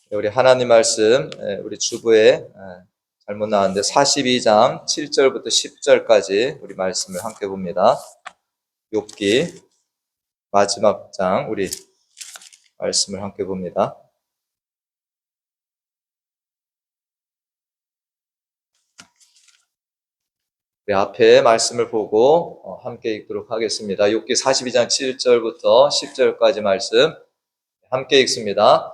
우리 하나님 말씀, 우리 주부에 잘못 나왔는데 42장 7절부터 10절까지 우리 말씀을 함께 봅니다. 욥기 마지막 장 우리 말씀을 함께 봅니다. 우리 앞에 말씀을 보고 함께 읽도록 하겠습니다. 욥기 42장 7절부터 10절까지 말씀 함께 읽습니다.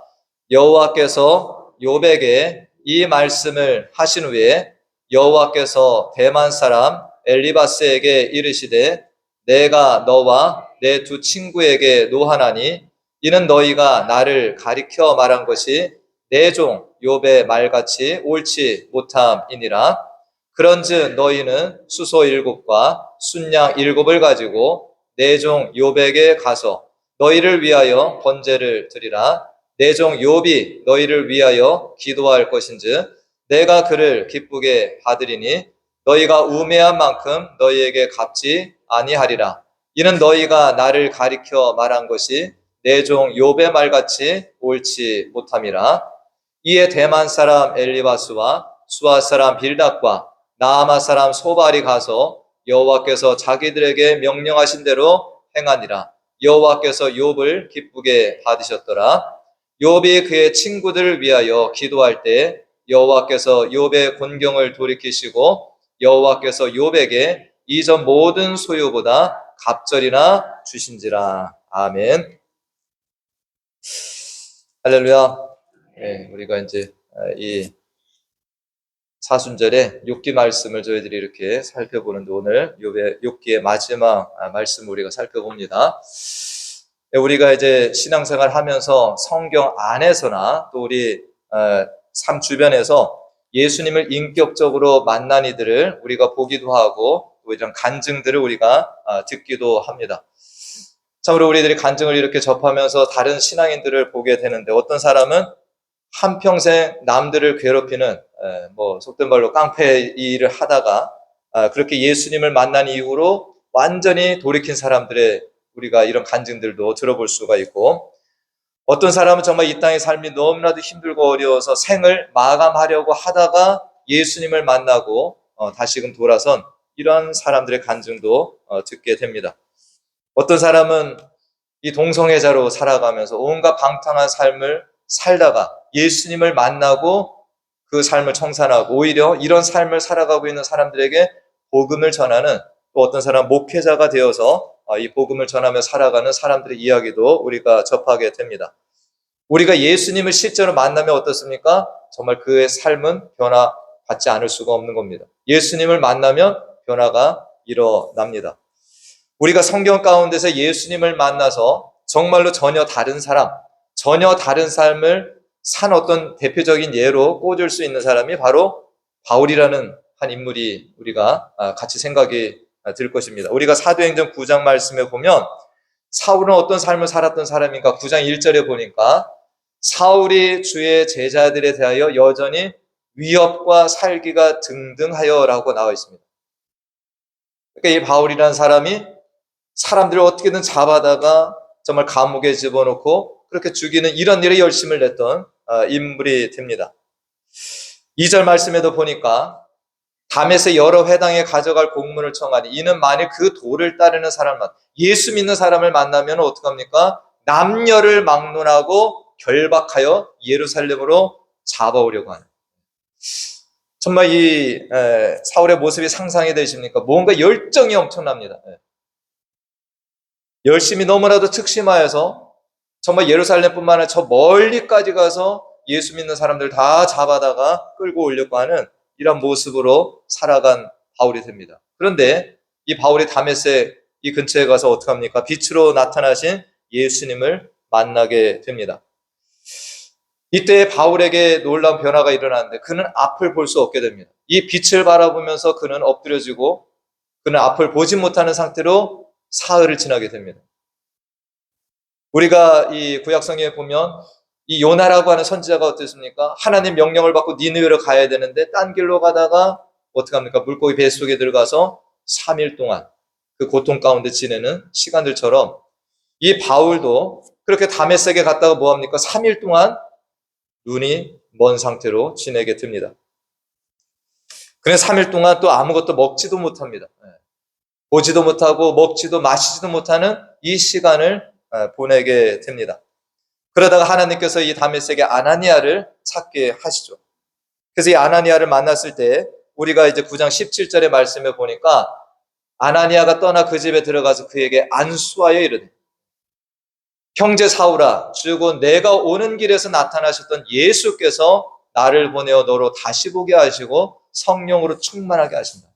여호와께서 욥에게 이 말씀을 하신 후에 여호와께서 대만 사람 엘리바스에게 이르시되 내가 너와 내 두 친구에게 노하나니 이는 너희가 나를 가리켜 말한 것이 내 종 욥의 말같이 옳지 못함이니라. 그런즉 너희는 수소 7과 순양 7을 가지고 내 종 욥에게 가서 너희를 위하여 번제를 드리라. 내 종 욥이 너희를 위하여 기도할 것인즉 내가 그를 기쁘게 받으리니 너희가 우매한 만큼 너희에게 갚지 아니하리라. 이는 너희가 나를 가리켜 말한 것이 내 종 욥의 말같이 옳지 못함이라. 이에 대만 사람 엘리바스와 수아 사람 빌닷과 나아마 사람 소발이 가서 여호와께서 자기들에게 명령하신 대로 행하니라. 여호와께서 욥을 기쁘게 받으셨더라. 욥이 그의 친구들을 위하여 기도할 때 여호와께서 욥의 곤경을 돌이키시고 여호와께서 욥에게 이전 모든 소유보다 갑절이나 주신지라. 아멘. 할렐루야. 네, 우리가 이제 이 사순절에 욥기 말씀을 저희들이 이렇게 살펴보는데 오늘 욥기의 마지막 말씀을 우리가 살펴봅니다. 우리가 이제 신앙생활 하면서 성경 안에서나 또 우리 삶 주변에서 예수님을 인격적으로 만난 이들을 우리가 보기도 하고 또 이런 간증들을 우리가 듣기도 합니다. 참으로 우리들이 간증을 이렇게 접하면서 다른 신앙인들을 보게 되는데 어떤 사람은 한평생 남들을 괴롭히는 속된 말로 깡패 일을 하다가 그렇게 예수님을 만난 이후로 완전히 돌이킨 사람들의 우리가 이런 간증들도 들어볼 수가 있고 어떤 사람은 정말 이 땅의 삶이 너무나도 힘들고 어려워서 생을 마감하려고 하다가 예수님을 만나고 다시금 돌아선 이런 사람들의 간증도 듣게 됩니다. 어떤 사람은 이 동성애자로 살아가면서 온갖 방탕한 삶을 살다가 예수님을 만나고 그 삶을 청산하고 오히려 이런 삶을 살아가고 있는 사람들에게 복음을 전하는 또 어떤 사람 목회자가 되어서 이 복음을 전하며 살아가는 사람들의 이야기도 우리가 접하게 됩니다. 우리가 예수님을 실제로 만나면 어떻습니까? 정말 그의 삶은 변화받지 않을 수가 없는 겁니다. 예수님을 만나면 변화가 일어납니다. 우리가 성경 가운데서 예수님을 만나서 정말로 전혀 다른 사람, 전혀 다른 삶을 산 어떤 대표적인 예로 꽂을 수 있는 사람이 바로 바울이라는 한 인물이 우리가 같이 생각이 들 것입니다. 우리가 사도행전 9장 말씀에 보면 사울은 어떤 삶을 살았던 사람인가 9장 1절에 보니까 사울이 주의 제자들에 대하여 여전히 위협과 살기가 등등하여 라고 나와 있습니다. 그러니까 이 바울이라는 사람이 사람들을 어떻게든 잡아다가 정말 감옥에 집어넣고 그렇게 죽이는 이런 일에 열심을 냈던 인물이 됩니다. 2절 말씀에도 보니까 담에서 여러 회당에 가져갈 공문을 청하니 이는 만일 그 도를 따르는 사람만 예수 믿는 사람을 만나면 어떡합니까? 남녀를 막론하고 결박하여 예루살렘으로 잡아오려고 하는 정말 이 사울의 모습이 상상이 되십니까? 뭔가 열정이 엄청납니다. 열심히 너무나도 특심하여서 정말 예루살렘뿐만 아니라 저 멀리까지 가서 예수 믿는 사람들 다 잡아다가 끌고 오려고 하는 이런 모습으로 살아간 바울이 됩니다. 그런데 이 바울이 다메섹 이 근처에 가서 어떡합니까? 빛으로 나타나신 예수님을 만나게 됩니다. 이때 바울에게 놀라운 변화가 일어나는데 그는 앞을 볼 수 없게 됩니다. 이 빛을 바라보면서 그는 엎드려지고 그는 앞을 보지 못하는 상태로 사흘을 지나게 됩니다. 우리가 이 구약성경에 보면 이 요나라고 하는 선지자가 어떻습니까? 하나님 명령을 받고 니느웨로 가야 되는데 딴 길로 가다가 어떡합니까? 물고기 뱃속에 들어가서 3일 동안 그 고통 가운데 지내는 시간들처럼 이 바울도 그렇게 다메섹에 갔다가 뭐합니까? 3일 동안 눈이 먼 상태로 지내게 됩니다. 그래서 3일 동안 또 아무것도 먹지도 못합니다. 보지도 못하고 먹지도 마시지도 못하는 이 시간을 보내게 됩니다. 그러다가 하나님께서 이 다메섹의 아나니아를 찾게 하시죠. 그래서 이 아나니아를 만났을 때 우리가 이제 9장 17절의 말씀에 보니까 아나니아가 떠나 그 집에 들어가서 그에게 안수하여 이르되 형제 사울아, 즉 내가 오는 길에서 나타나셨던 예수께서 나를 보내어 너로 다시 보게 하시고 성령으로 충만하게 하신다.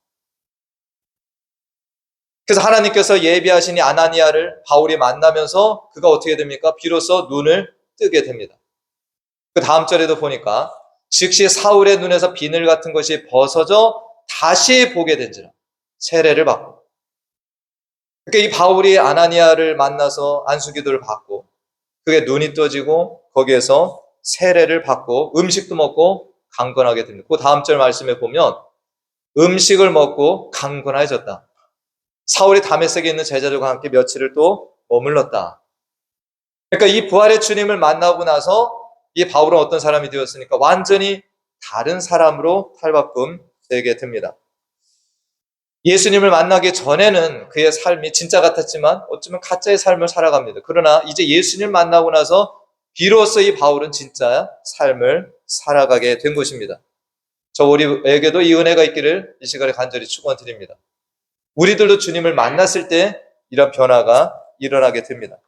그래서 하나님께서 예비하신 이 아나니아를 바울이 만나면서 그가 어떻게 됩니까? 비로소 눈을 뜨게 됩니다. 그 다음 절에도 보니까 즉시 사울의 눈에서 비늘 같은 것이 벗어져 다시 보게 된지라 세례를 받고, 그러니까 이 바울이 아나니아를 만나서 안수기도를 받고 그게 눈이 떠지고 거기에서 세례를 받고 음식도 먹고 강건하게 됩니다. 그 다음 절 말씀에 보면 음식을 먹고 강건해졌다. 사울이 다메섹에 있는 제자들과 함께 며칠을 또 머물렀다. 그러니까 이 부활의 주님을 만나고 나서 이 바울은 어떤 사람이 되었으니까 완전히 다른 사람으로 탈바꿈되게 됩니다. 예수님을 만나기 전에는 그의 삶이 진짜 같았지만 어쩌면 가짜의 삶을 살아갑니다. 그러나 이제 예수님을 만나고 나서 비로소 이 바울은 진짜 삶을 살아가게 된 것입니다. 우리에게도 이 은혜가 있기를 이 시간에 간절히 축원드립니다. 우리들도 주님을 만났을 때 이런 변화가 일어나게 됩니다.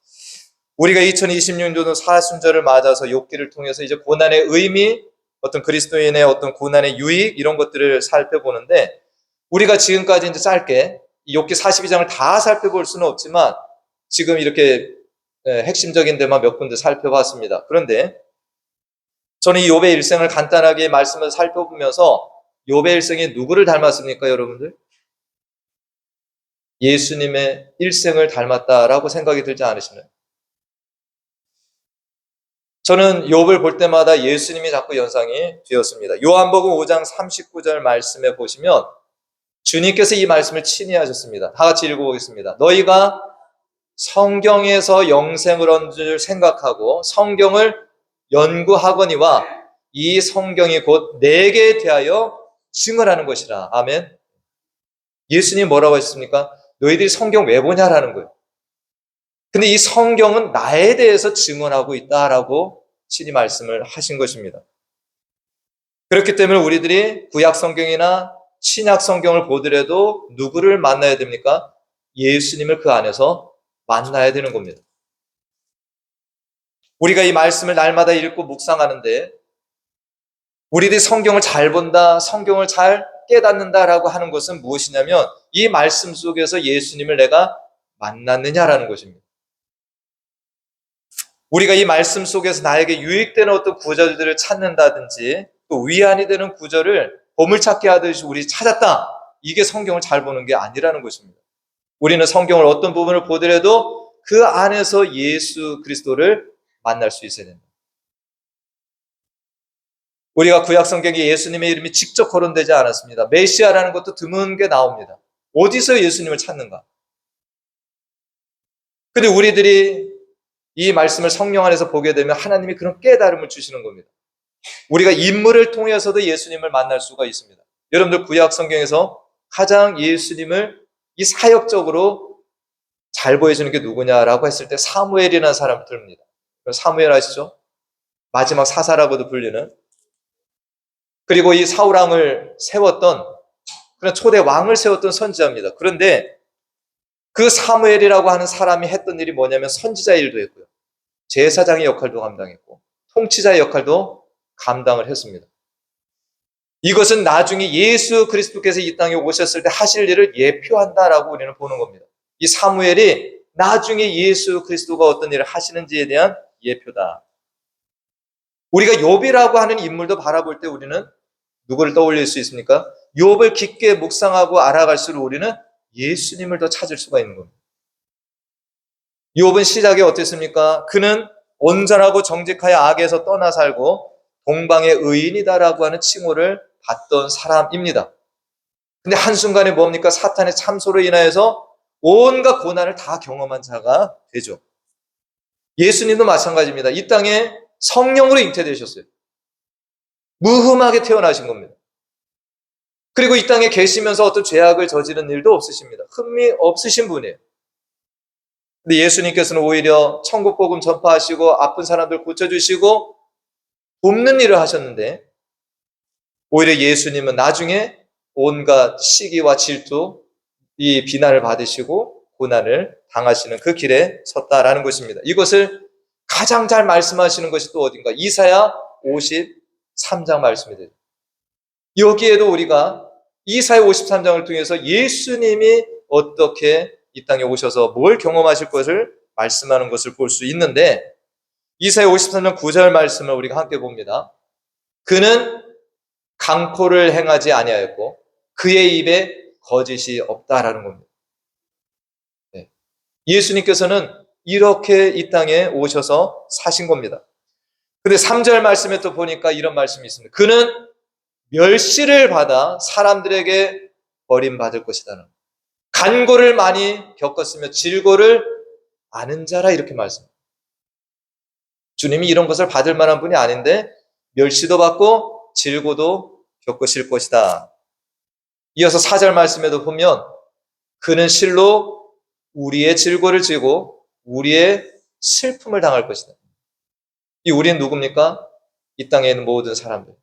우리가 2026년도 사순절을 맞아서 욥기를 통해서 이제 고난의 의미, 어떤 그리스도인의 어떤 고난의 유익 이런 것들을 살펴보는데 우리가 지금까지 이제 짧게 이 욥기 42장을 다 살펴볼 수는 없지만 지금 이렇게 핵심적인 데만 몇 군데 살펴봤습니다. 그런데 저는 이 욥의 일생을 간단하게 말씀을 살펴보면서 욥의 일생이 누구를 닮았습니까, 여러분들? 예수님의 일생을 닮았다라고 생각이 들지 않으시나요? 저는 욥을 볼 때마다 예수님이 자꾸 연상이 되었습니다. 요한복음 5장 39절 말씀에 보시면 주님께서 이 말씀을 친히 하셨습니다. 다 같이 읽어보겠습니다. 너희가 성경에서 영생을 얻은 줄 생각하고 성경을 연구하거니와 이 성경이 곧 내게 대하여 증언하는 것이라. 아멘. 예수님이 뭐라고 하셨습니까? 너희들이 성경 왜 보냐라는 거예요. 근데 이 성경은 나에 대해서 증언하고 있다라고 친히 말씀을 하신 것입니다. 그렇기 때문에 우리들이 구약 성경이나 신약 성경을 보더라도 누구를 만나야 됩니까? 예수님을 그 안에서 만나야 되는 겁니다. 우리가 이 말씀을 날마다 읽고 묵상하는데 우리들이 성경을 잘 본다, 성경을 잘 깨닫는다라고 하는 것은 무엇이냐면 이 말씀 속에서 예수님을 내가 만났느냐라는 것입니다. 우리가 이 말씀 속에서 나에게 유익되는 어떤 구절들을 찾는다든지 또 위안이 되는 구절을 보물찾기 하듯이 우리 찾았다. 이게 성경을 잘 보는 게 아니라는 것입니다. 우리는 성경을 어떤 부분을 보더라도 그 안에서 예수 그리스도를 만날 수 있어야 됩니다. 우리가 구약 성경에 예수님의 이름이 직접 거론되지 않았습니다. 메시아라는 것도 드문게 나옵니다. 어디서 예수님을 찾는가? 근데 우리들이 이 말씀을 성령 안에서 보게 되면 하나님이 그런 깨달음을 주시는 겁니다. 우리가 인물을 통해서도 예수님을 만날 수가 있습니다. 여러분들 구약 성경에서 가장 예수님을 이 사역적으로 잘 보여주는 게 누구냐라고 했을 때 사무엘이라는 사람을 듭니다. 사무엘 아시죠? 마지막 사사라고도 불리는. 그리고 이 사울왕을 세웠던 그런 초대 왕을 세웠던 선지자입니다. 그런데 그 사무엘이라고 하는 사람이 했던 일이 뭐냐면 선지자 일도 했고요. 제사장의 역할도 감당했고 통치자의 역할도 감당을 했습니다. 이것은 나중에 예수 그리스도께서 이 땅에 오셨을 때 하실 일을 예표한다라고 우리는 보는 겁니다. 이 사무엘이 나중에 예수 그리스도가 어떤 일을 하시는지에 대한 예표다. 우리가 욥이라고 하는 인물도 바라볼 때 우리는 누구를 떠올릴 수 있습니까? 욥을 깊게 묵상하고 알아갈수록 우리는 예수님을 더 찾을 수가 있는 겁니다. 욥은 시작이 어땠습니까? 그는 온전하고 정직하여 악에서 떠나 살고 동방의 의인이다라고 하는 칭호를 받던 사람입니다. 근데 한순간에 뭡니까? 사탄의 참소로 인하여서 온갖 고난을 다 경험한 자가 되죠. 예수님도 마찬가지입니다. 이 땅에 성령으로 잉태되셨어요. 무흠하게 태어나신 겁니다. 그리고 이 땅에 계시면서 어떤 죄악을 저지른 일도 없으십니다. 흠이 없으신 분이에요. 근데 예수님께서는 오히려 천국 복음 전파하시고 아픈 사람들 고쳐주시고 돕는 일을 하셨는데, 오히려 예수님은 나중에 온갖 시기와 질투, 이 비난을 받으시고 고난을 당하시는 그 길에 섰다라는 것입니다. 이것을 가장 잘 말씀하시는 것이 또 어딘가? 이사야 53장 말씀이 여기에도 우리가 이사야 53장을 통해서 예수님이 어떻게 이 땅에 오셔서 뭘 경험하실 것을 말씀하는 것을 볼 수 있는데, 이사야 53장 9절 말씀을 우리가 함께 봅니다. 그는 강포를 행하지 아니하였고 그의 입에 거짓이 없다라는 겁니다. 네. 예수님께서는 이렇게 이 땅에 오셔서 사신 겁니다. 근데 3절 말씀에 또 보니까 이런 말씀이 있습니다. 그는 멸시를 받아 사람들에게 버림받을 것이다. 간고를 많이 겪었으며 질고를 아는 자라, 이렇게 말씀합니다. 주님이 이런 것을 받을 만한 분이 아닌데 멸시도 받고 질고도 겪으실 것이다. 이어서 4절 말씀에도 보면 그는 실로 우리의 질고를 지고 우리의 슬픔을 당할 것이다. 이 우리는 누굽니까? 이 땅에 있는 모든 사람들.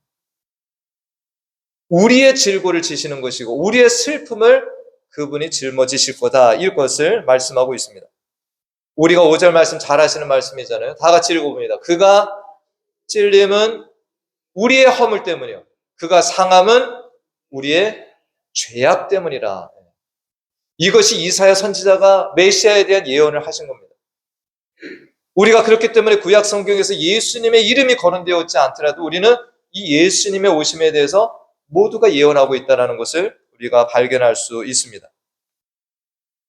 우리의 질고를 지시는 것이고 우리의 슬픔을 그분이 짊어지실 거다, 이것을 말씀하고 있습니다. 우리가 5절 말씀 잘 하시는 말씀이잖아요. 다 같이 읽어봅니다. 그가 찔림은 우리의 허물 때문이요 그가 상함은 우리의 죄악 때문이라. 이것이 이사야 선지자가 메시아에 대한 예언을 하신 겁니다. 우리가 그렇기 때문에 구약 성경에서 예수님의 이름이 거론되어 있지 않더라도 우리는 이 예수님의 오심에 대해서 모두가 예언하고 있다는 것을 우리가 발견할 수 있습니다.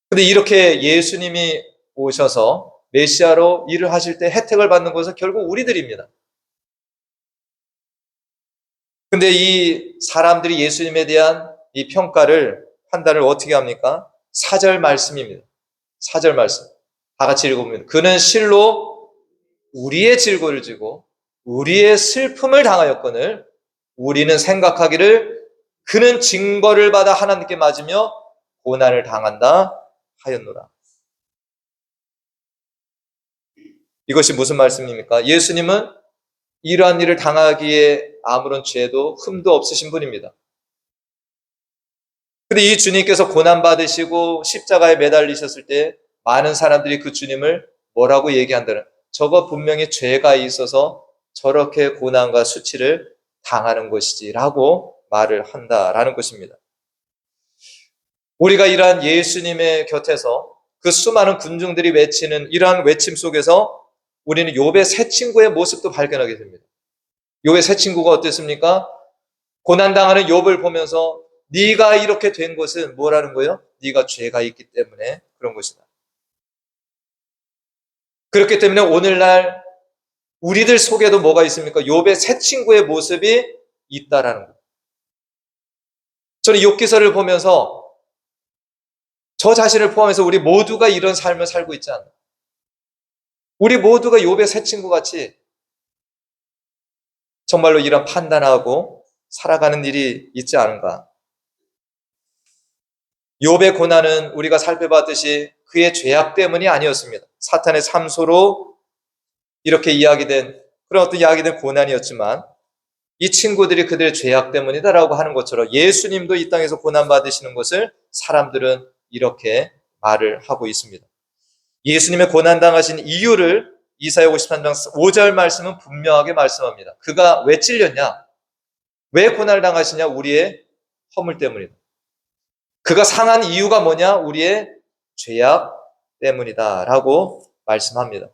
그런데 이렇게 예수님이 오셔서 메시아로 일을 하실 때 혜택을 받는 것은 결국 우리들입니다. 근데 이 사람들이 예수님에 대한 이 평가를, 판단을 어떻게 합니까? 4절 말씀입니다. 4절 말씀. 다 같이 읽어봅니다. 그는 실로 우리의 질고를 지고 우리의 슬픔을 당하였거늘 우리는 생각하기를 그는 징벌을 받아 하나님께 맞으며 고난을 당한다 하였노라. 이것이 무슨 말씀입니까? 예수님은 이러한 일을 당하기에 아무런 죄도 흠도 없으신 분입니다. 근데 이 주님께서 고난받으시고 십자가에 매달리셨을 때 많은 사람들이 그 주님을 뭐라고 얘기한다는, 저거 분명히 죄가 있어서 저렇게 고난과 수치를 당하는 것이지 라고 말을 한다라는 것입니다. 우리가 이러한 예수님의 곁에서 그 수많은 군중들이 외치는 이러한 외침 속에서 우리는 욥의 세 친구의 모습도 발견하게 됩니다. 욥의 세 친구가 어땠습니까? 고난당하는 욥을 보면서 네가 이렇게 된 것은 뭐라는 거예요? 네가 죄가 있기 때문에 그런 것이다. 그렇기 때문에 오늘날 우리들 속에도 뭐가 있습니까? 욥의 세 친구의 모습이 있다라는 거예요. 저는 욥기서를 보면서 저 자신을 포함해서 우리 모두가 이런 삶을 살고 있지 않나. 우리 모두가 욥의 세 친구같이 정말로 이런 판단하고 살아가는 일이 있지 않은가. 욥의 고난은 우리가 살펴봤듯이 그의 죄악 때문이 아니었습니다. 사탄의 삼소로 이렇게 이야기된 그런 어떤 이야기된 고난이었지만 이 친구들이 그들의 죄악 때문이다라고 하는 것처럼 예수님도 이 땅에서 고난받으시는 것을 사람들은 이렇게 말을 하고 있습니다. 예수님의 고난당하신 이유를 이사야 53장 5절 말씀은 분명하게 말씀합니다. 그가 왜 찔렸냐? 왜 고난을 당하시냐? 우리의 허물 때문이다. 그가 상한 이유가 뭐냐? 우리의 죄악 때문이다 라고 말씀합니다.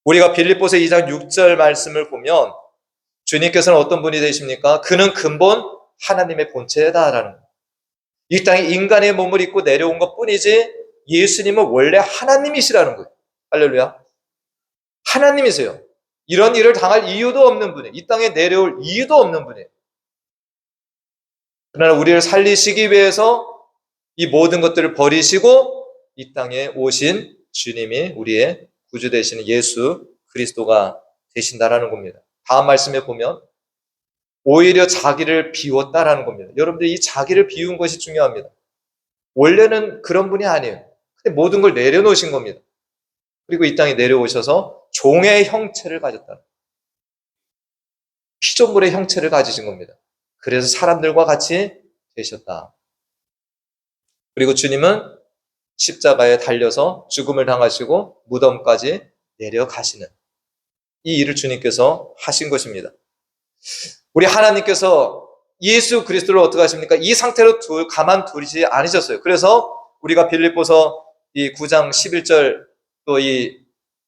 우리가 빌립보서 2장 6절 말씀을 보면 주님께서는 어떤 분이 되십니까? 그는 근본 하나님의 본체다라는 거예요. 이 땅에 인간의 몸을 입고 내려온 것 뿐이지 예수님은 원래 하나님이시라는 거예요. 할렐루야. 하나님이세요. 이런 일을 당할 이유도 없는 분이에요. 이 땅에 내려올 이유도 없는 분이에요. 그러나 우리를 살리시기 위해서 이 모든 것들을 버리시고 이 땅에 오신 주님이 우리의 구주 되시는 예수 그리스도가 되신다라는 겁니다. 다음 말씀에 보면 오히려 자기를 비웠다라는 겁니다. 여러분들 이 자기를 비운 것이 중요합니다. 원래는 그런 분이 아니에요. 근데 모든 걸 내려놓으신 겁니다. 그리고 이 땅에 내려오셔서 종의 형체를 가졌다. 피조물의 형체를 가지신 겁니다. 그래서 사람들과 같이 되셨다. 그리고 주님은 십자가에 달려서 죽음을 당하시고 무덤까지 내려가시는 이 일을 주님께서 하신 것입니다. 우리 하나님께서 예수 그리스도를 어떻게 하십니까? 이 상태로 가만두지 않으셨어요. 그래서 우리가 빌립보서 이 9장 11절 또 이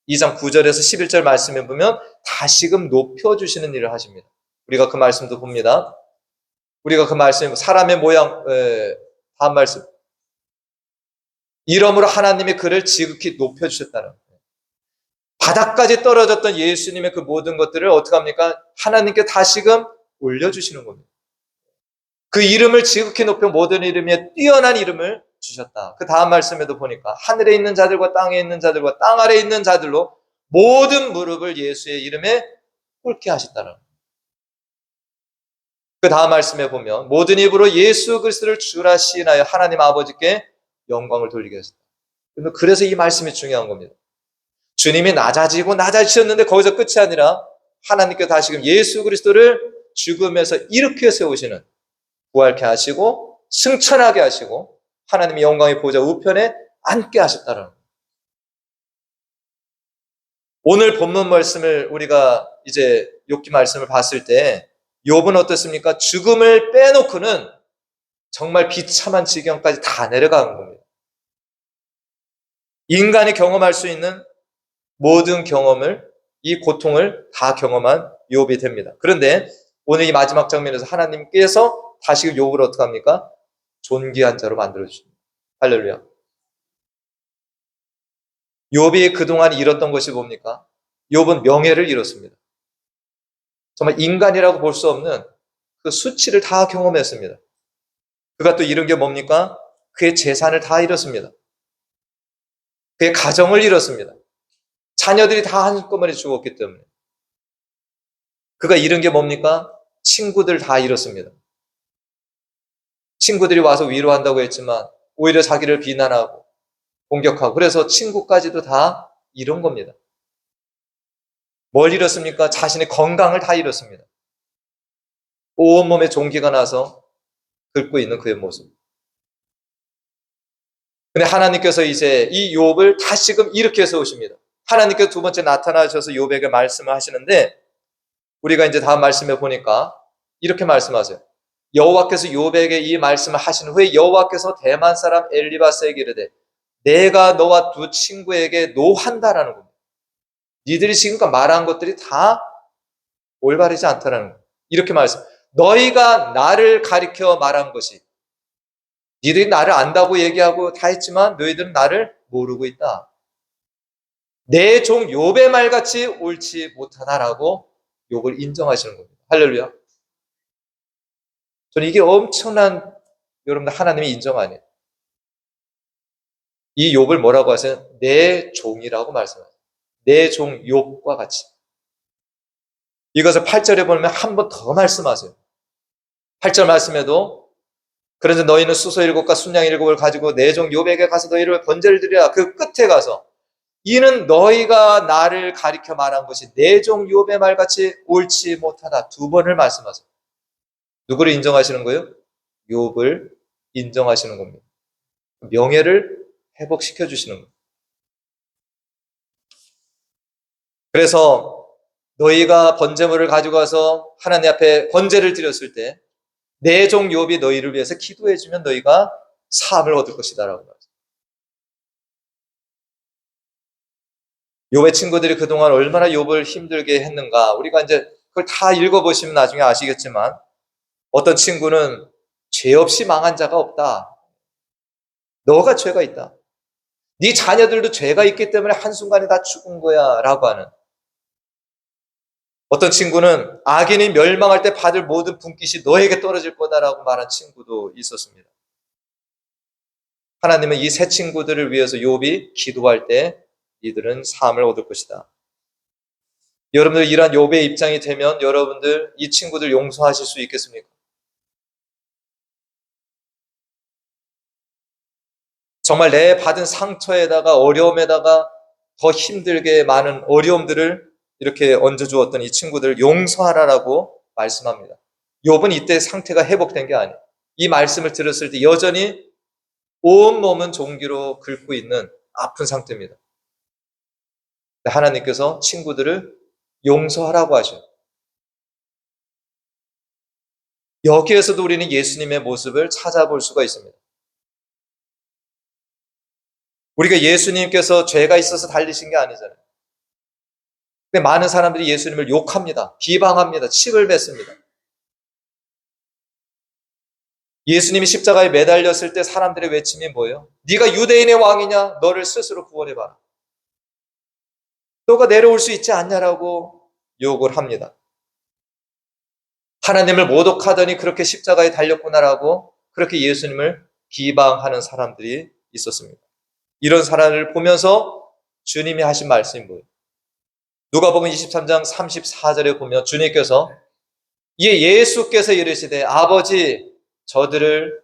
2장 9절에서 11절 말씀에 보면 다시금 높여주시는 일을 하십니다. 우리가 그 말씀도 봅니다. 우리가 그 말씀, 사람의 모양, 다음 말씀. 이러므로 하나님이 그를 지극히 높여주셨다는 거예요. 바닥까지 떨어졌던 예수님의 그 모든 것들을 어떻게 합니까? 하나님께 다시금 올려주시는 겁니다. 그 이름을 지극히 높여 모든 이름에 뛰어난 이름을 주셨다. 그 다음 말씀에도 보니까 하늘에 있는 자들과 땅에 있는 자들과 땅 아래에 있는 자들로 모든 무릎을 예수의 이름에 꿇게 하셨다는 거예요. 그 다음 말씀에 보면 모든 입으로 예수 그리스도를 주라 시인하여 하나님 아버지께 영광을 돌리게 하셨다. 그래서 이 말씀이 중요한 겁니다. 주님이 낮아지고 낮아지셨는데 거기서 끝이 아니라 하나님께 다시금 예수 그리스도를 죽음에서 일으켜 세우시는 부활케 하시고 승천하게 하시고 하나님의 영광의 보좌 우편에 앉게 하셨다는 거예요. 오늘 본문 말씀을 우리가 이제 욥기 말씀을 봤을 때 욥은 어떻습니까? 죽음을 빼놓고는 정말 비참한 지경까지 다 내려가는 겁니다. 인간이 경험할 수 있는 모든 경험을, 이 고통을 다 경험한 욥이 됩니다. 그런데 오늘 이 마지막 장면에서 하나님께서 다시 욥을 어떻게 합니까? 존귀한 자로 만들어주십니다. 할렐루야. 욥이 그동안 잃었던 것이 뭡니까? 욥은 명예를 잃었습니다. 정말 인간이라고 볼 수 없는 그 수치를 다 경험했습니다. 그가 또 잃은 게 뭡니까? 그의 재산을 다 잃었습니다. 그의 가정을 잃었습니다. 자녀들이 다 한꺼번에 죽었기 때문에. 그가 잃은 게 뭡니까? 친구들 다 잃었습니다. 친구들이 와서 위로한다고 했지만 오히려 자기를 비난하고 공격하고 그래서 친구까지도 다 잃은 겁니다. 뭘 잃었습니까? 자신의 건강을 다 잃었습니다. 온몸에 종기가 나서 긁고 있는 그의 모습. 근데 하나님께서 이제 이 욥을 다시금 일으켜 세우십니다. 하나님께서 두 번째 나타나셔서 욥에게 말씀을 하시는데 우리가 이제 다음 말씀에 보니까 이렇게 말씀하세요. 여호와께서 욥에게 이 말씀을 하신 후에 여호와께서 대만 사람 엘리바스에게 이르되 내가 너와 두 친구에게 노한다라는 겁니다. 니들이 지금까지 말한 것들이 다 올바르지 않다라는 거예요. 이렇게 말씀. 너희가 나를 가리켜 말한 것이 니들이 나를 안다고 얘기하고 다 했지만 너희들은 나를 모르고 있다. 내 종 욥의 말같이 옳지 못하다라고 욥을 인정하시는 겁니다. 할렐루야. 저는 이게 엄청난 여러분들 하나님의 인정 아니에요. 이 욥을 뭐라고 하세요? 내 종이라고 말씀하세요. 내 종 욥과 같이. 이것을 8절에 보면 한 번 더 말씀하세요. 8절 말씀에도 그런데 너희는 수소 7과 순양 7을 가지고 내 종 욥에게 가서 너희를 번제를 드리라. 그 끝에 가서 이는 너희가 나를 가리켜 말한 것이 내 종 욥의 말같이 옳지 못하다. 두 번을 말씀하세요. 누구를 인정하시는 거예요? 욥을 인정하시는 겁니다. 명예를 회복시켜 주시는 겁니다. 그래서 너희가 번제물을 가지고 가서 하나님 앞에 번제를 드렸을 때 내 종 욥이 너희를 위해서 기도해 주면 너희가 사함을 얻을 것이다라고 말해요. 욥의 친구들이 그동안 얼마나 욥을 힘들게 했는가 우리가 이제 그걸 다 읽어보시면 나중에 아시겠지만 어떤 친구는 죄 없이 망한 자가 없다. 너가 죄가 있다. 네 자녀들도 죄가 있기 때문에 한순간에 다 죽은 거야 라고 하는 어떤 친구는 악인이 멸망할 때 받을 모든 분깃이 너에게 떨어질 거다라고 말한 친구도 있었습니다. 하나님은 이 세 친구들을 위해서 욥이 기도할 때 이들은 사함을 얻을 것이다. 여러분들 이러한 욥의 입장이 되면 여러분들 이 친구들 용서하실 수 있겠습니까? 정말 내 받은 상처에다가 어려움에다가 더 힘들게 많은 어려움들을 이렇게 얹어주었던 이 친구들 용서하라라고 말씀합니다. 욥은 이때 상태가 회복된 게 아니에요. 이 말씀을 들었을 때 여전히 온몸은 종기로 긁고 있는 아픈 상태입니다. 하나님께서 친구들을 용서하라고 하셔요. 여기에서도 우리는 예수님의 모습을 찾아볼 수가 있습니다. 우리가 예수님께서 죄가 있어서 달리신 게 아니잖아요. 근데 많은 사람들이 예수님을 욕합니다. 비방합니다. 침을 뱉습니다. 예수님이 십자가에 매달렸을 때 사람들의 외침이 뭐예요? 네가 유대인의 왕이냐? 너를 스스로 구원해봐라. 너가 내려올 수 있지 않냐라고 욕을 합니다. 하나님을 모독하더니 그렇게 십자가에 달렸구나라고 그렇게 예수님을 비방하는 사람들이 있었습니다. 이런 사람을 보면서 주님이 하신 말씀이 뭐예요? 누가복음 23장 34절에 보면 주님께서 예수께서 이르시되 아버지 저들을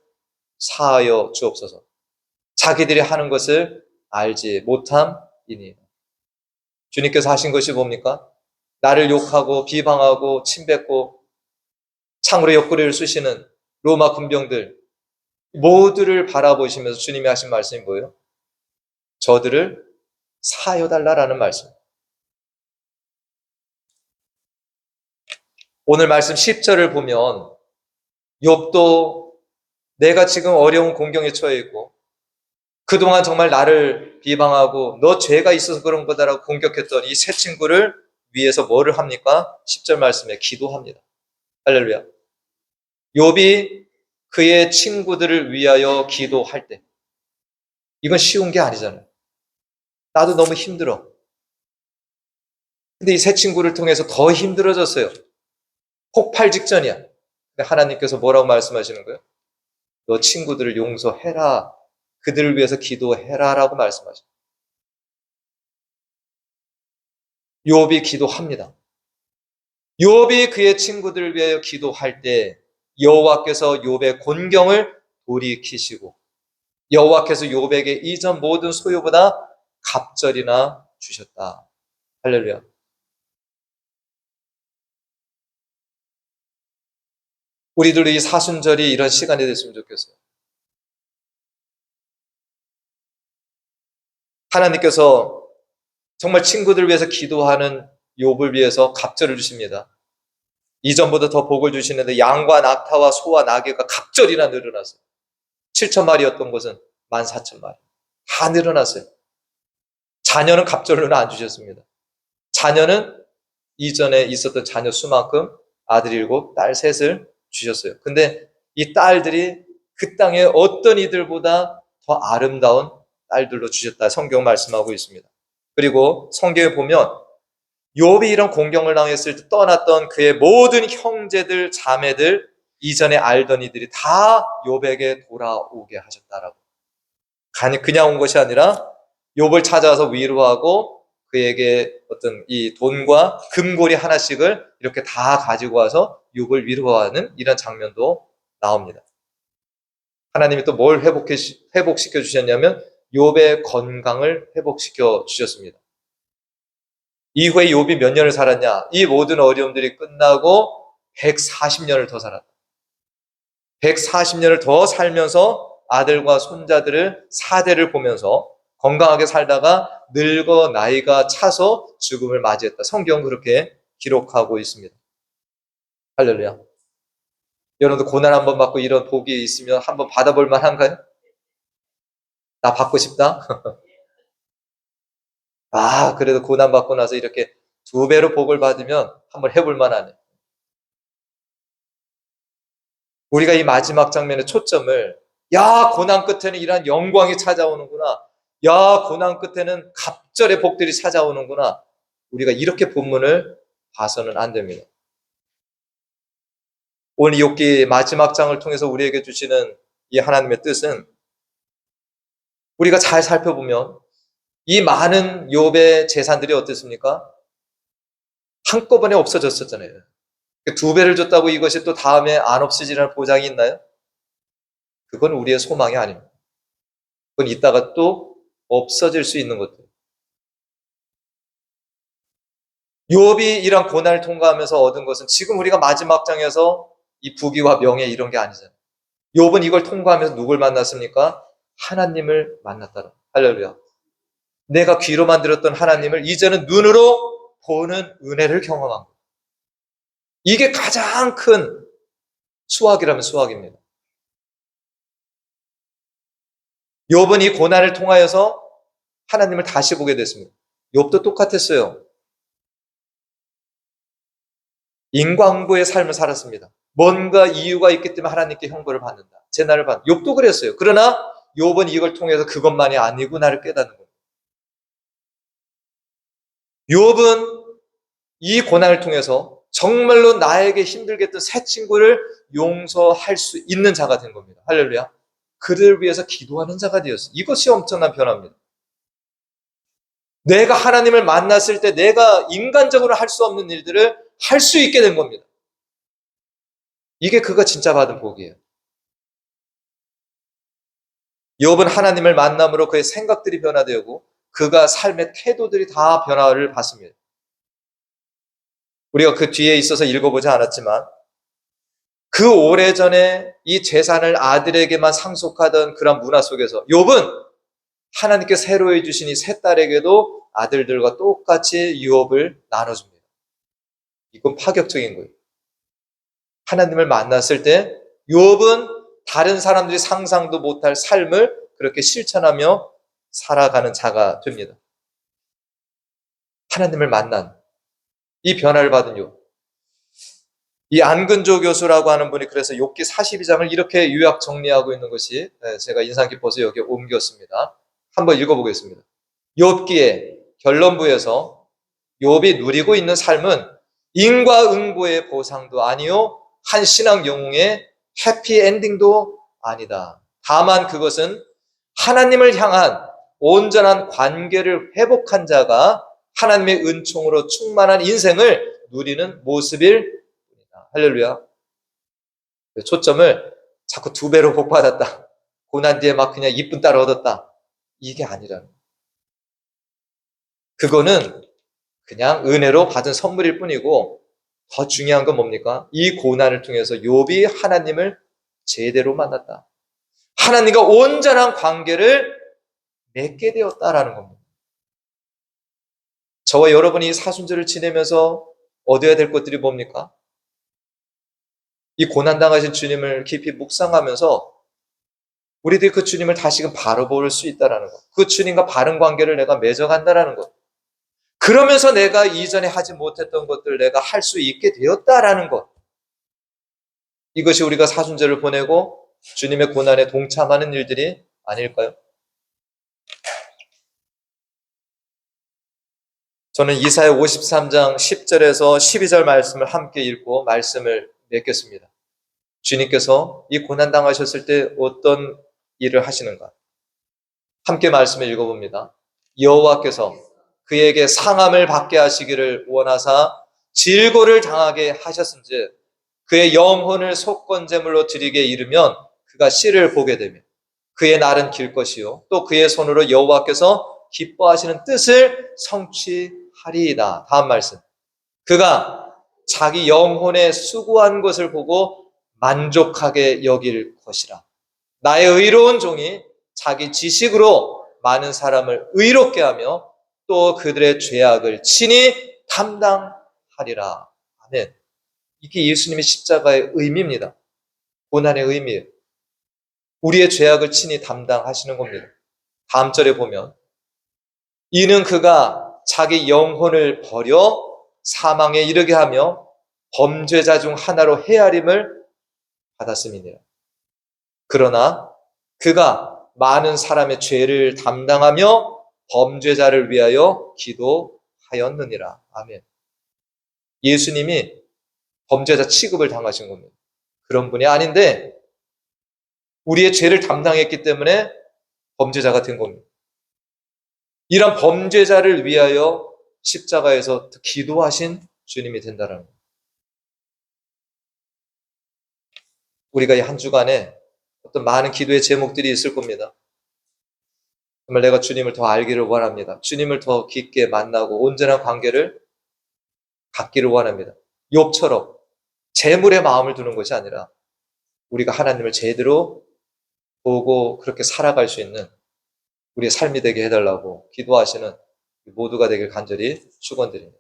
사하여 주옵소서. 자기들이 하는 것을 알지 못함이니. 주님께서 하신 것이 뭡니까? 나를 욕하고 비방하고 침뱉고 창으로 옆구리를 쑤시는 로마 군병들 모두를 바라보시면서 주님이 하신 말씀이 뭐예요? 저들을 사하여 달라라는 말씀. 오늘 말씀 10절을 보면 욥도 내가 지금 어려운 공경에 처해 있고 그동안 정말 나를 비방하고 너 죄가 있어서 그런 거다라고 공격했던 이 세 친구를 위해서 뭐를 합니까? 10절 말씀에 기도합니다. 할렐루야. 욥이 그의 친구들을 위하여 기도할 때 이건 쉬운 게 아니잖아요. 나도 너무 힘들어. 근데 이 세 친구를 통해서 더 힘들어졌어요. 폭발 직전이야. 근데 하나님께서 뭐라고 말씀하시는 거예요? 너 친구들을 용서해라. 그들을 위해서 기도해라라고 말씀하십니다. 욥이 기도합니다. 욥이 그의 친구들을 위하여 기도할 때 여호와께서 욥의 곤경을 돌이키시고 여호와께서 욥에게 이전 모든 소유보다 갑절이나 주셨다. 할렐루야. 우리들도 이 사순절이 이런 시간이 됐으면 좋겠어요. 하나님께서 정말 친구들을 위해서 기도하는 욥을 위해서 갑절을 주십니다. 이전보다 더 복을 주시는데 양과 낙타와 소와 나귀가 갑절이나 늘어났어요. 7천 마리였던 것은 14,000마리. 다 늘어났어요. 자녀는 갑절로는 안 주셨습니다. 자녀는 이전에 있었던 자녀 수만큼 아들 7, 딸 3을 주셨어요. 근데 이 딸들이 그 땅의 어떤 이들보다 더 아름다운 딸들로 주셨다. 성경 말씀하고 있습니다. 그리고 성경에 보면 욥이 이런 공경을 당했을 때 떠났던 그의 모든 형제들, 자매들, 이전에 알던 이들이 다 욥에게 돌아오게 하셨다라고. 그냥 온 것이 아니라 욥을 찾아와서 위로하고 그에게 어떤 이 돈과 금고리 하나씩을 이렇게 다 가지고 와서 욥을 위로하는 이런 장면도 나옵니다. 하나님이 또 뭘 회복시켜 주셨냐면 욥의 건강을 회복시켜 주셨습니다. 이후에 욥이 몇 년을 살았냐? 이 모든 어려움들이 끝나고 140년을 더 살았다. 140년을 더 살면서 아들과 손자들을 4대를 보면서 건강하게 살다가 늙어 나이가 차서 죽음을 맞이했다. 성경은 그렇게 기록하고 있습니다. 할렐루야. 여러분도 고난 한번 받고 이런 복이 있으면 한번 받아볼 만한가요? 나 받고 싶다? 아, 그래도 고난 받고 나서 이렇게 2배로 복을 받으면 한번 해볼 만하네. 우리가 이 마지막 장면의 초점을 야, 고난 끝에는 이러한 영광이 찾아오는구나. 야, 고난 끝에는 갑절의 복들이 찾아오는구나. 우리가 이렇게 본문을 봐서는 안 됩니다. 오늘 욥기 마지막 장을 통해서 우리에게 주시는 이 하나님의 뜻은 우리가 잘 살펴보면 이 많은 욥의 재산들이 어떻습니까? 한꺼번에 없어졌었잖아요. 두 배를 줬다고 이것이 또 다음에 안 없어지라는 보장이 있나요? 그건 우리의 소망이 아닙니다. 그건 이따가 또 없어질 수 있는 것들. 욥이 이런 고난을 통과하면서 얻은 것은 지금 우리가 마지막 장에서 이 부귀와 명예 이런 게 아니잖아요. 욥은 이걸 통과하면서 누굴 만났습니까? 하나님을 만났다. 할렐루야. 내가 귀로만 들었던 하나님을 이제는 눈으로 보는 은혜를 경험한 거예요. 이게 가장 큰 수확이라면 수확입니다. 욥은 이 고난을 통하여서 하나님을 다시 보게 됐습니다. 욥도 똑같았어요. 인과응보의 삶을 살았습니다. 뭔가 이유가 있기 때문에 하나님께 형벌을 받는다. 재난을 받는다. 욥도 그랬어요. 그러나 욥은 이걸 통해서 그것만이 아니구나를 깨닫는 거예요. 욥은 이 고난을 통해서 정말로 나에게 힘들게 했던 새 친구를 용서할 수 있는 자가 된 겁니다. 할렐루야. 그를 위해서 기도하는 자가 되었어요. 이것이 엄청난 변화입니다. 내가 하나님을 만났을 때 내가 인간적으로 할 수 없는 일들을 할 수 있게 된 겁니다. 이게 그가 진짜 받은 복이에요. 욥은 하나님을 만남으로 그의 생각들이 변화되고 그가 삶의 태도들이 다 변화를 받습니다. 우리가 그 뒤에 있어서 읽어보지 않았지만 그 오래전에 이 재산을 아들에게만 상속하던 그런 문화 속에서 욥은 하나님께 새로 해주신 이 세 딸에게도 아들들과 똑같이 유업을 나눠줍니다. 이건 파격적인 거예요. 하나님을 만났을 때 욥은 다른 사람들이 상상도 못할 삶을 그렇게 실천하며 살아가는 자가 됩니다. 하나님을 만난 이 변화를 받은 욥. 이 안근조 교수라고 하는 분이 그래서 욥기 42장을 이렇게 요약 정리하고 있는 것이 제가 인상 깊어서 여기에 옮겼습니다. 한번 읽어보겠습니다. 욥기의 결론부에서 욥이 누리고 있는 삶은 인과응보의 보상도 아니요 한 신앙 영웅의 해피엔딩도 아니다. 다만 그것은 하나님을 향한 온전한 관계를 회복한 자가 하나님의 은총으로 충만한 인생을 누리는 모습일 뿐이다. 할렐루야. 초점을 자꾸 두 배로 복받았다. 고난 뒤에 막 그냥 이쁜 딸을 얻었다. 이게 아니라는 거예요. 그거는 그냥 은혜로 받은 선물일 뿐이고 더 중요한 건 뭡니까? 이 고난을 통해서 욥이 하나님을 제대로 만났다. 하나님과 온전한 관계를 맺게 되었다라는 겁니다. 저와 여러분이 사순절을 지내면서 얻어야 될 것들이 뭡니까? 이 고난당하신 주님을 깊이 묵상하면서 우리들이 그 주님을 다시금 바로 볼 수 있다는 것. 그 주님과 바른 관계를 내가 맺어간다는 것. 그러면서 내가 이전에 하지 못했던 것들을 내가 할 수 있게 되었다라는 것. 이것이 우리가 사순절을 보내고 주님의 고난에 동참하는 일들이 아닐까요? 저는 이사야 53장 10절에서 12절 말씀을 함께 읽고 말씀을 맺겠습니다. 주님께서 이 고난 당하셨을 때 어떤 일을 하시는가? 함께 말씀을 읽어봅니다. 여호와께서 그에게 상함을 받게 하시기를 원하사 질고를 당하게 하셨은즉 그의 영혼을 속건제물로 드리게 이르면 그가 씨를 보게 되며 그의 날은 길 것이요 또 그의 손으로 여호와께서 기뻐하시는 뜻을 성취하리이다. 다음 말씀. 그가 자기 영혼의 수고한 것을 보고 만족하게 여길 것이라. 나의 의로운 종이 자기 지식으로 많은 사람을 의롭게 하며 또 그들의 죄악을 친히 담당하리라. 아멘. 이게 예수님의 십자가의 의미입니다. 고난의 의미예요. 우리의 죄악을 친히 담당하시는 겁니다. 다음 절에 보면 이는 그가 자기 영혼을 버려 사망에 이르게 하며 범죄자 중 하나로 헤아림을 받았음이니라. 그러나 그가 많은 사람의 죄를 담당하며 범죄자를 위하여 기도하였느니라. 아멘. 예수님이 범죄자 취급을 당하신 겁니다. 그런 분이 아닌데 우리의 죄를 담당했기 때문에 범죄자가 된 겁니다. 이런 범죄자를 위하여 십자가에서 기도하신 주님이 된다는 겁니다. 우리가 이 한 주간에 어떤 많은 기도의 제목들이 있을 겁니다. 정말 내가 주님을 더 알기를 원합니다. 주님을 더 깊게 만나고 온전한 관계를 갖기를 원합니다. 욥처럼 재물에 마음을 두는 것이 아니라 우리가 하나님을 제대로 보고 그렇게 살아갈 수 있는 우리의 삶이 되게 해달라고 기도하시는 모두가 되길 간절히 축원드립니다.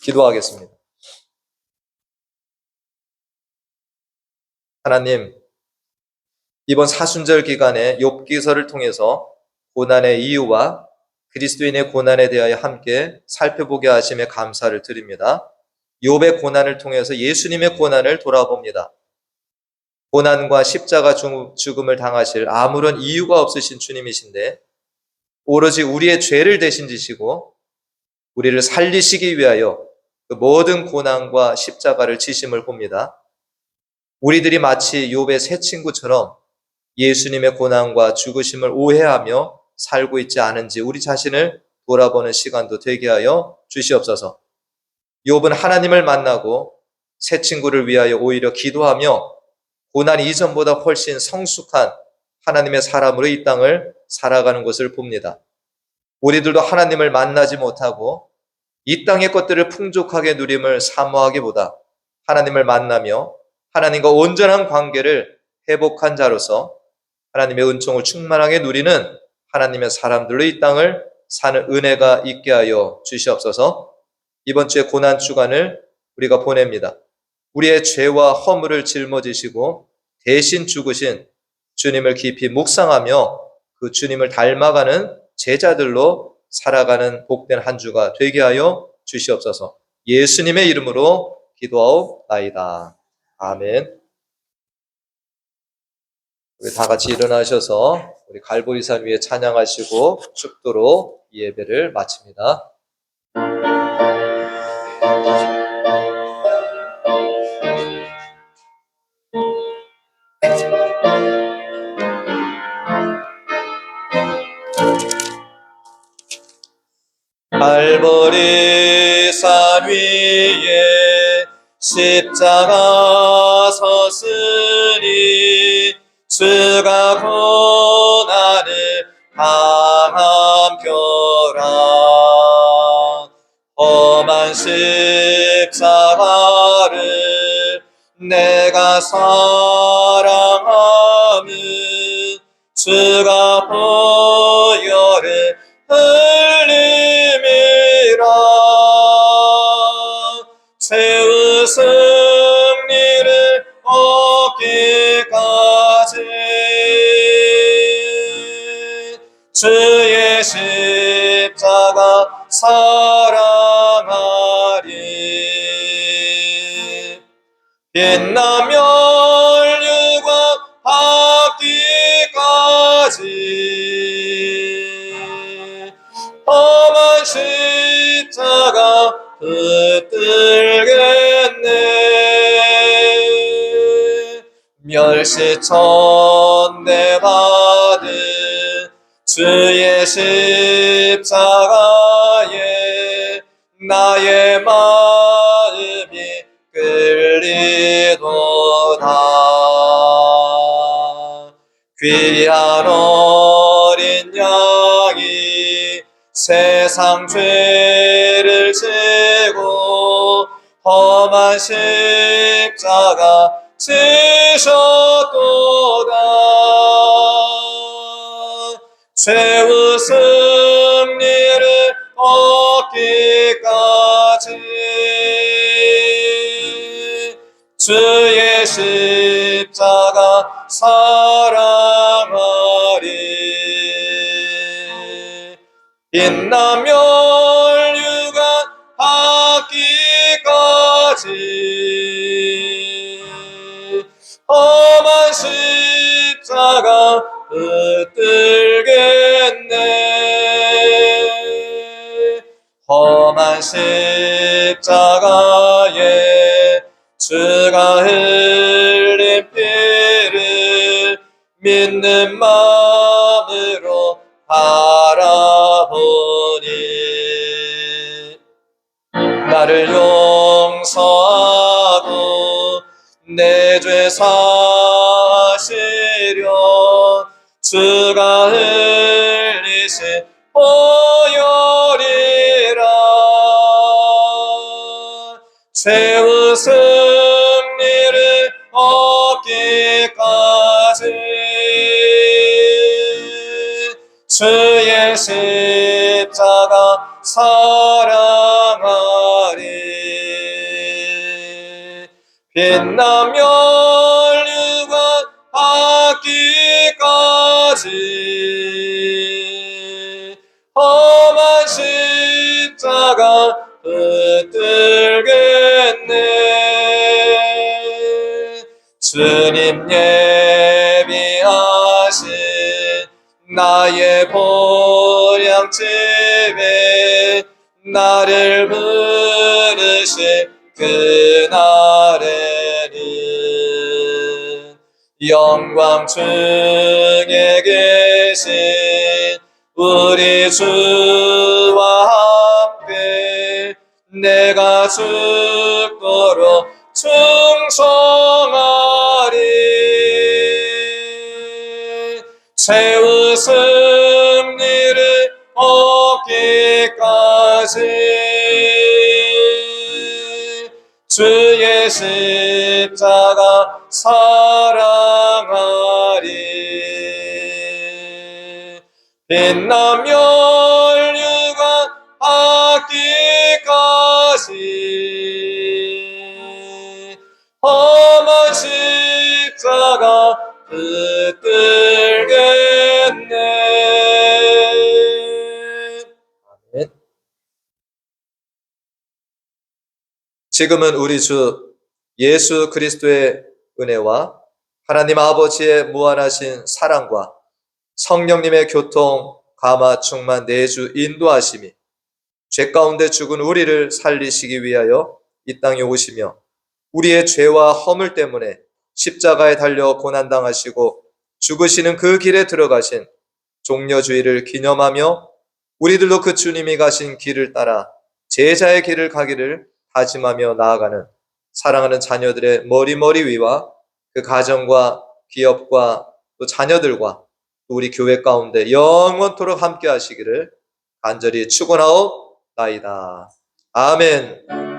기도하겠습니다. 하나님, 이번 사순절 기간에 욥기서를 통해서 고난의 이유와 그리스도인의 고난에 대하여 함께 살펴보게 하심에 감사를 드립니다. 욥의 고난을 통해서 예수님의 고난을 돌아봅니다. 고난과 십자가 죽음을 당하실 아무런 이유가 없으신 주님이신데 오로지 우리의 죄를 대신 지시고 우리를 살리시기 위하여 그 모든 고난과 십자가를 지심을 봅니다. 우리들이 마치 욥의 세 친구처럼 예수님의 고난과 죽으심을 오해하며 살고 있지 않은지 우리 자신을 돌아보는 시간도 되게 하여 주시옵소서. 욥은 하나님을 만나고 새 친구를 위하여 오히려 기도하며 고난 이전보다 훨씬 성숙한 하나님의 사람으로 이 땅을 살아가는 것을 봅니다. 우리들도 하나님을 만나지 못하고 이 땅의 것들을 풍족하게 누림을 사모하기보다 하나님을 만나며 하나님과 온전한 관계를 회복한 자로서 하나님의 은총을 충만하게 누리는 하나님의 사람들로 이 땅을 사는 은혜가 있게 하여 주시옵소서. 이번 주의 고난 주간을 우리가 보냅니다. 우리의 죄와 허물을 짊어지시고 대신 죽으신 주님을 깊이 묵상하며 그 주님을 닮아가는 제자들로 살아가는 복된 한 주가 되게 하여 주시옵소서. 예수님의 이름으로 기도하옵나이다. 아멘. 우리 다 같이 일어나셔서 우리 갈보리산 위에 찬양하시고 축도로 이 예배를 마칩니다. 갈보리산 위에 십자가 섰으니 주가 고난을 당한 표라. 험한 십자가를 내가 사랑함은 주가 보혈을 흘림이라. 죄의 승리를 얻기까지 주의 십자가 사랑하리. 빛나며 멸류관 받기까지 험한 십자가 붙들겠네. 멸시천대 받은 주의 십자가에 나의 마음이 끌리도다. 귀한 어린 양이 세상 죄를 지고 험한 십자가 지셨도다. 죄의 승리를 얻기까지 주의 십자가 사랑하리. 빛나며 멸류관 받기까지 험한 십자가 붙들겠네. 험한 십자가에 주가 흘린 피를 믿는 마음으로 바라보니 나를 내 죄 사시려 주가 흘리신 보혈이라. 최후 승리를 얻기까지 주의 십자가 사랑하리. 빛나며 멸류관 받기까지 험한 십자가 붙들겠네. 주님 예비하신 나의 보양집에 나를 부르실 그날에는 영광 중에 계신 우리 주와 함께 내가 죽도록 충성하리. 최후 승리를 얻기까지 주의 십자가 사랑하리. 빛나며 멸류관 받기까지 험한 십자가 붙들겠네. 아멘. 지금은 우리 주 예수 그리스도의 은혜와 하나님 아버지의 무한하신 사랑과 성령님의 교통, 감화, 충만, 내주, 인도하심이 죄 가운데 죽은 우리를 살리시기 위하여 이 땅에 오시며 우리의 죄와 허물 때문에 십자가에 달려 고난당하시고 죽으시는 그 길에 들어가신 종려주의를 기념하며 우리들도 그 주님이 가신 길을 따라 제자의 길을 가기를 다짐하며 나아가는 사랑하는 자녀들의 머리 위와 그 가정과 기업과 또 자녀들과 또 우리 교회 가운데 영원토록 함께 하시기를 간절히 축원하옵나이다. 아멘.